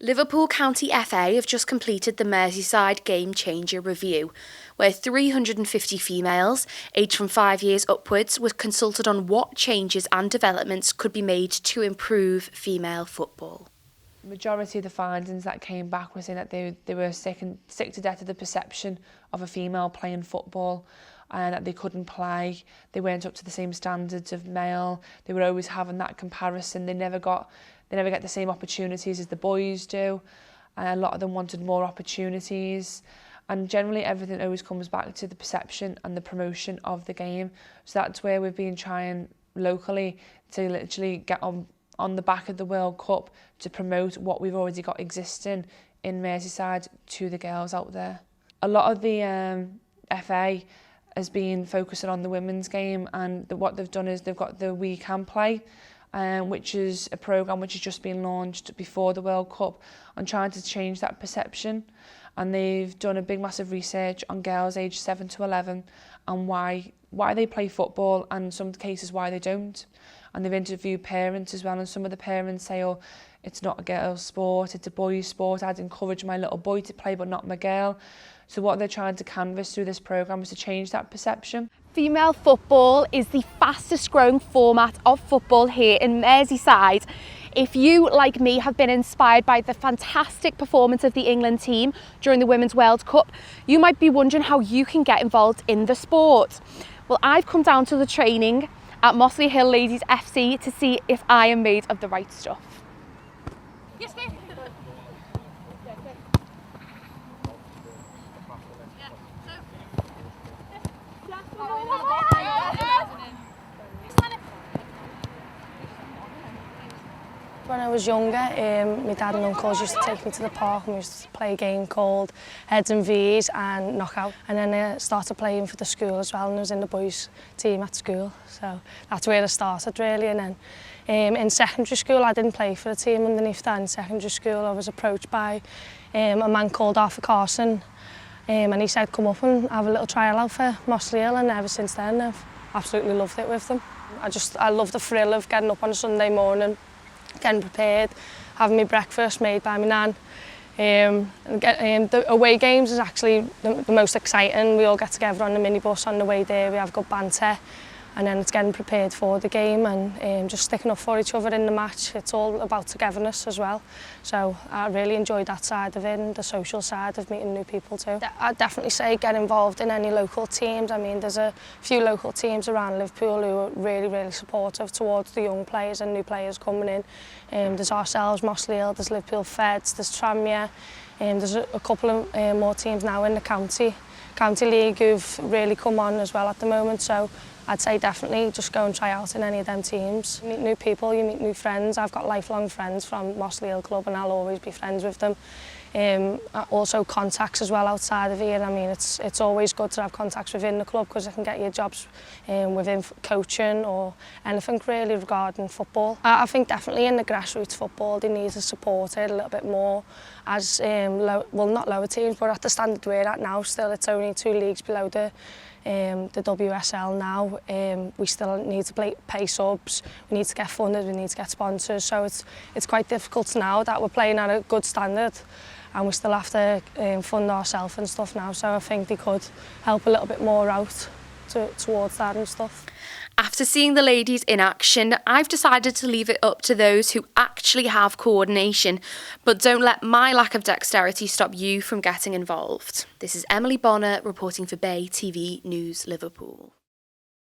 Liverpool County FA have just completed the Merseyside Game Changer review, where 350 females, aged from 5 years upwards, were consulted on what changes and developments could be made to improve female football. The majority of the findings that came back were saying that they were sick to death of the perception of a female playing football, and that they couldn't play. They weren't up to the same standards of male. They were always having that comparison. They never get the same opportunities as the boys do. A lot of them wanted more opportunities. And generally everything always comes back to the perception and the promotion of the game. So that's where we've been trying locally to literally get on the back of the World Cup to promote what we've already got existing in Merseyside to the girls out there. A lot of the FA has been focusing on the women's game, and what they've done is they've got the We Can Play, which is a programme which has just been launched before the World Cup, on trying to change that perception. And they've done a big massive research on girls aged 7 to 11 and why they play football, and in some cases why they don't. And they've interviewed parents as well, and some of the parents say, oh, it's not a girl's sport, it's a boy's sport. I'd encourage my little boy to play but not my girl. So what they're trying to canvass through this programme is to change that perception. Female football is the fastest growing format of football here in Merseyside. If you, like me, have been inspired by the fantastic performance of the England team during the Women's World Cup, you might be wondering how you can get involved in the sport. Well, I've come down to the training at Mossley Hill Ladies FC to see if I am made of the right stuff. Yes, ma'am. When I was younger, my dad and uncles used to take me to the park and we used to play a game called Heads and V's and Knockout. And then I started playing for the school as well, and I was in the boys' team at school. So that's where I started really. And then in secondary school, I didn't play for a team underneath that. In secondary school, I was approached by a man called Arthur Carson, and he said, come up and have a little trial out for Mossley Hill, and ever since then I've absolutely loved it with them. I love the thrill of getting up on a Sunday morning, getting prepared, having my breakfast made by my nan. The away games is actually the most exciting. We all get together on the minibus on the way there, we have good banter, and then it's getting prepared for the game and just sticking up for each other in the match. It's all about togetherness as well. So I really enjoyed that side of it, and the social side of meeting new people too. I'd definitely say get involved in any local teams. I mean, there's a few local teams around Liverpool who are really, really supportive towards the young players and new players coming in. There's ourselves, Mossley Hill, there's Liverpool Feds, there's Tranmere, there's a couple of more teams now in the County League who've really come on as well at the moment. So I'd say definitely just go and try out in any of them teams. You meet new people, you meet new friends. I've got lifelong friends from Mossley Hill Club and I'll always be friends with them. Also contacts as well outside of here. I mean, it's always good to have contacts within the club because I can get you jobs within coaching or anything really regarding football. I think definitely in the grassroots football they need to support it a little bit more as, not lower teams, but at the standard we're at now still, it's only 2 leagues below the WSL now. We still need to pay subs, we need to get funded, we need to get sponsors, so it's quite difficult now that we're playing at a good standard and we still have to fund ourselves and stuff now, so I think they could help a little bit more out towards that and stuff. After seeing the ladies in action, I've decided to leave it up to those who actually have coordination, but don't let my lack of dexterity stop you from getting involved. This is Emily Bonner reporting for Bay TV News Liverpool.